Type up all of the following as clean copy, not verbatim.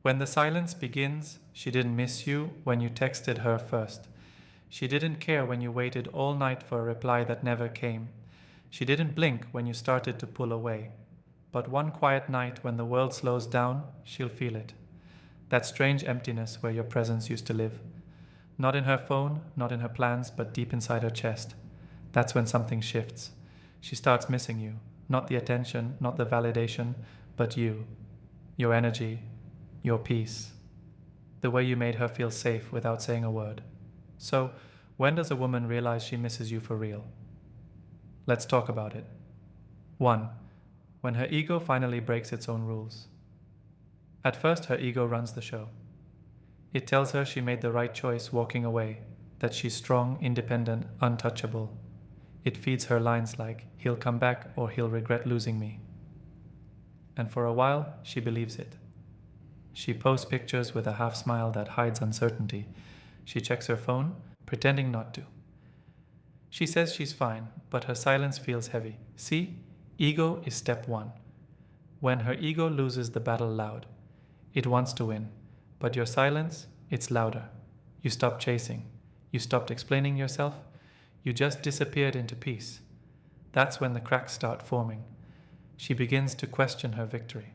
When the silence begins, she didn't miss you when you texted her first. She didn't care when you waited all night for a reply that never came. She didn't blink when you started to pull away. But one quiet night when the world slows down, she'll feel it. That strange emptiness where your presence used to live. Not in her phone, not in her plans, but deep inside her chest. That's when something shifts. She starts missing you. Not the attention, not the validation, but you. Your energy, your peace. The way you made her feel safe without saying a word. So, when does a woman realize she misses you for real? Let's talk about it. 1. When her ego finally breaks its own rules. At first, her ego runs the show. It tells her she made the right choice walking away, that she's strong, independent, untouchable. It feeds her lines like, he'll come back or he'll regret losing me. And for a while, she believes it. She posts pictures with a half smile that hides uncertainty. She checks her phone, pretending not to. She says she's fine, but her silence feels heavy. See, ego is step 1. When her ego loses the battle loud, it wants to win. But your silence, it's louder. You stopped chasing. You stopped explaining yourself. You just disappeared into peace. That's when the cracks start forming. She begins to question her victory.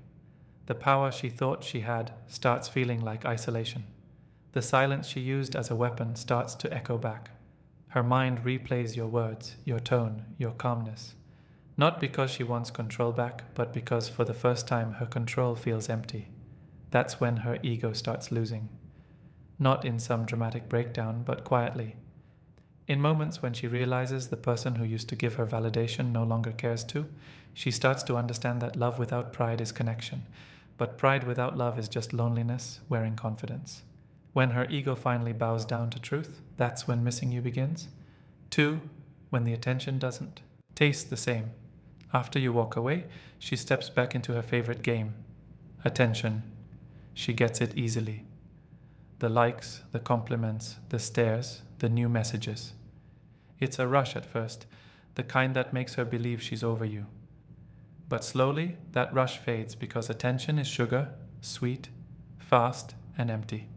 The power she thought she had starts feeling like isolation. The silence she used as a weapon starts to echo back. Her mind replays your words, your tone, your calmness. Not because she wants control back, but because for the first time her control feels empty. That's when her ego starts losing. Not in some dramatic breakdown, but quietly. In moments when she realizes the person who used to give her validation no longer cares to, she starts to understand that love without pride is connection, but pride without love is just loneliness wearing confidence. When her ego finally bows down to truth, that's when missing you begins. 2, when the attention doesn't taste the same. After you walk away, she steps back into her favorite game. Attention. She gets it easily. The likes, the compliments, the stares, the new messages. It's a rush at first, the kind that makes her believe she's over you. But slowly, that rush fades because attention is sugar, sweet, fast, and empty.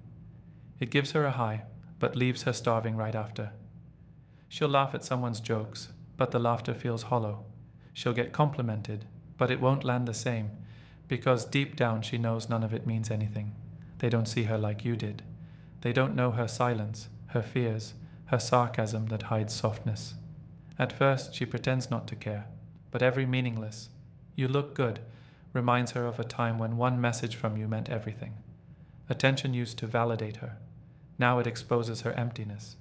It gives her a high, but leaves her starving right after. She'll laugh at someone's jokes, but the laughter feels hollow. She'll get complimented, but it won't land the same, because deep down she knows none of it means anything. They don't see her like you did. They don't know her silence, her fears, her sarcasm that hides softness. At first, she pretends not to care, but every meaningless, "You look good," reminds her of a time when one message from you meant everything. Attention used to validate her. Now it exposes her emptiness.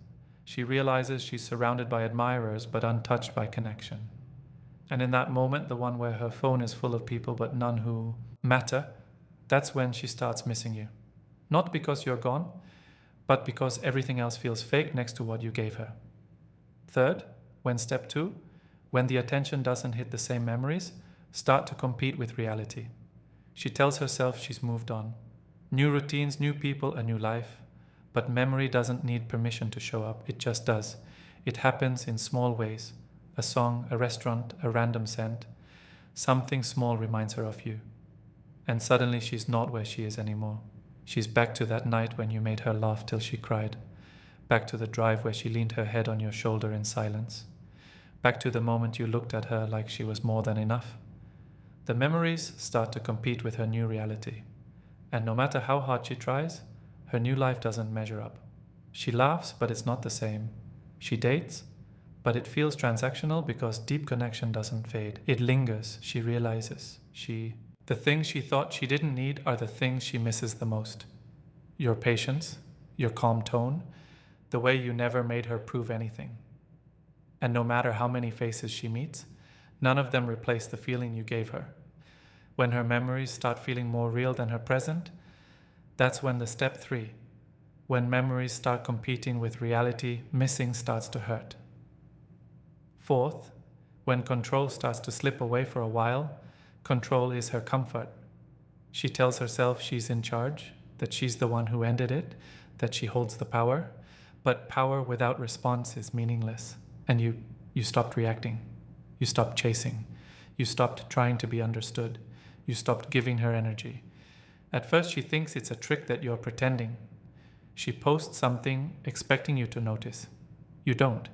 She realizes she's surrounded by admirers but untouched by connection. And in that moment, the one where her phone is full of people but none who matter, that's when she starts missing you. Not because you're gone, but because everything else feels fake next to what you gave her. 3rd, when step 2, when the attention doesn't hit the same memories, start to compete with reality. She tells herself she's moved on. New routines, new people, a new life. But memory doesn't need permission to show up, it just does. It happens in small ways. A song, a restaurant, a random scent. Something small reminds her of you. And suddenly she's not where she is anymore. She's back to that night when you made her laugh till she cried. Back to the drive where she leaned her head on your shoulder in silence. Back to the moment you looked at her like she was more than enough. The memories start to compete with her new reality. And no matter how hard she tries, her new life doesn't measure up. She laughs, but it's not the same. She dates, but it feels transactional because deep connection doesn't fade. It lingers, she realizes. The things she thought she didn't need are the things she misses the most. Your patience, your calm tone, the way you never made her prove anything. And no matter how many faces she meets, none of them replace the feeling you gave her. When her memories start feeling more real than her present, that's when the step 3, when memories start competing with reality, missing starts to hurt. 4th, when control starts to slip away for a while, control is her comfort. She tells herself she's in charge, that she's the one who ended it, that she holds the power, but power without response is meaningless. And you stopped reacting. You stopped chasing. You stopped trying to be understood. You stopped giving her energy. At first, she thinks it's a trick that you're pretending. She posts something expecting you to notice. You don't.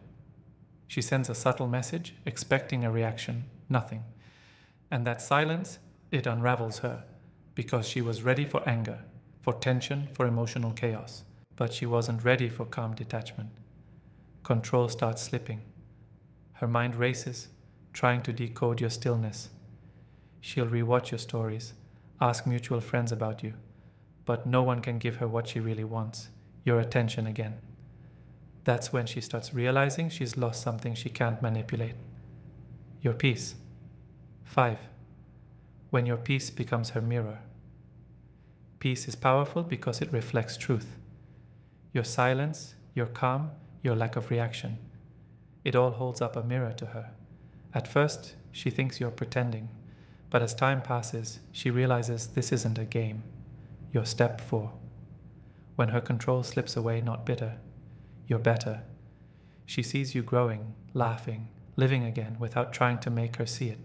She sends a subtle message expecting a reaction. Nothing. And that silence, it unravels her because she was ready for anger, for tension, for emotional chaos. But she wasn't ready for calm detachment. Control starts slipping. Her mind races, trying to decode your stillness. She'll rewatch your stories, ask mutual friends about you, but no one can give her what she really wants, your attention again. That's when she starts realizing she's lost something she can't manipulate. Your peace. 5. When your peace becomes her mirror. Peace is powerful because it reflects truth. Your silence, your calm, your lack of reaction. It all holds up a mirror to her. At first, she thinks you're pretending, but as time passes, she realizes this isn't a game. You're step 4. When her control slips away, not bitter, you're better. She sees you growing, laughing, living again without trying to make her see it.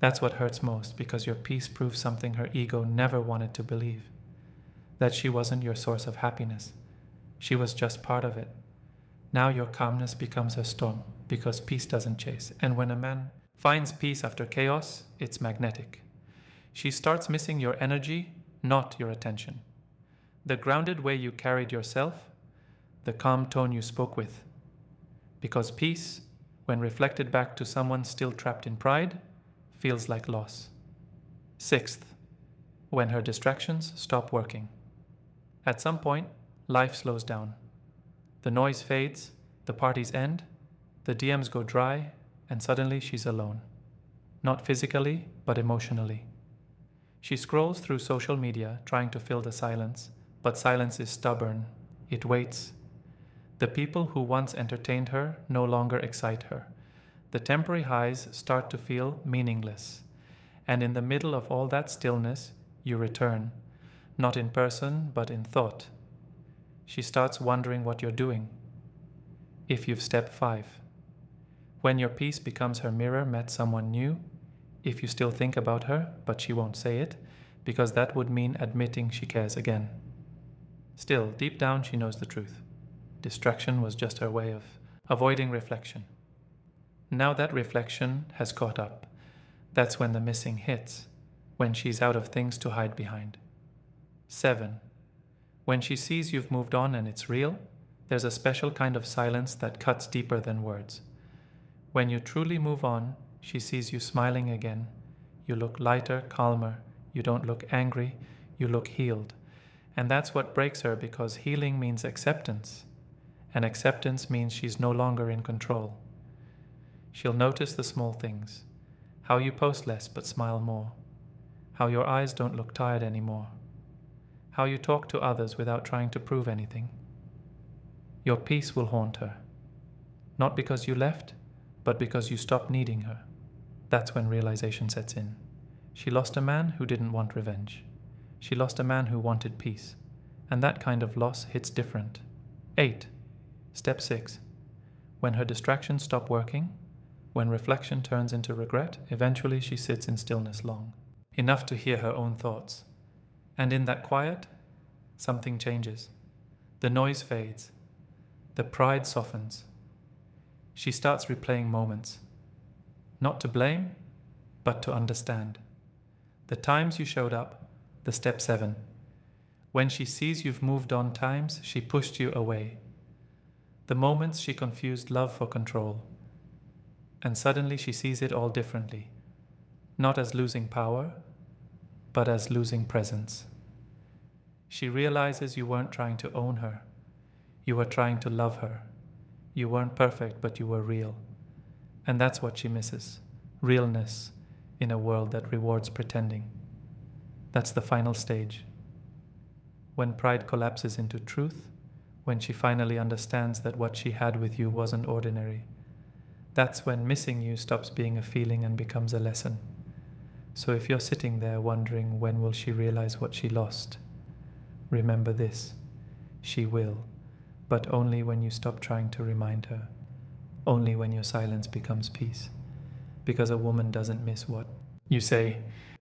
That's what hurts most, because your peace proves something her ego never wanted to believe. That she wasn't your source of happiness. She was just part of it. Now your calmness becomes her storm, because peace doesn't chase. And when a man finds peace after chaos, it's magnetic. She starts missing your energy, not your attention. The grounded way you carried yourself, the calm tone you spoke with. Because peace, when reflected back to someone still trapped in pride, feels like loss. 6th, when her distractions stop working. At some point, life slows down. The noise fades, the parties end, the DMs go dry, and suddenly she's alone. Not physically, but emotionally. She scrolls through social media trying to fill the silence, but silence is stubborn. It waits. The people who once entertained her no longer excite her. The temporary highs start to feel meaningless. And in the middle of all that stillness, you return. Not in person, but in thought. She starts wondering what you're doing. If you've step 5. When your peace becomes her mirror, met someone new. If you still think about her, but she won't say it, because that would mean admitting she cares again. Still, deep down, she knows the truth. Distraction was just her way of avoiding reflection. Now that reflection has caught up. That's when the missing hits, when she's out of things to hide behind. 7. When she sees you've moved on and it's real, there's a special kind of silence that cuts deeper than words. When you truly move on, she sees you smiling again. You look lighter, calmer. You don't look angry. You look healed. And that's what breaks her, because healing means acceptance. And acceptance means she's no longer in control. She'll notice the small things. How you post less but smile more. How your eyes don't look tired anymore. How you talk to others without trying to prove anything. Your peace will haunt her. Not because you left, but because you stopped needing her. That's when realization sets in. She lost a man who didn't want revenge. She lost a man who wanted peace. And that kind of loss hits different. 8. Step 6. When her distractions stop working, when reflection turns into regret, eventually she sits in stillness long, enough to hear her own thoughts. And in that quiet, something changes. The noise fades. The pride softens. She starts replaying moments. Not to blame, but to understand. The times you showed up, the step 7. When she sees you've moved on times she pushed you away. The moments she confused love for control. And suddenly she sees it all differently. Not as losing power, but as losing presence. She realizes you weren't trying to own her. You were trying to love her. You weren't perfect, but you were real. And that's what she misses. Realness in a world that rewards pretending. That's the final stage. When pride collapses into truth, when she finally understands that what she had with you wasn't ordinary, that's when missing you stops being a feeling and becomes a lesson. So if you're sitting there wondering when will she realize what she lost, remember this: she will, but only when you stop trying to remind her, only when your silence becomes peace. Because a woman doesn't miss what you say,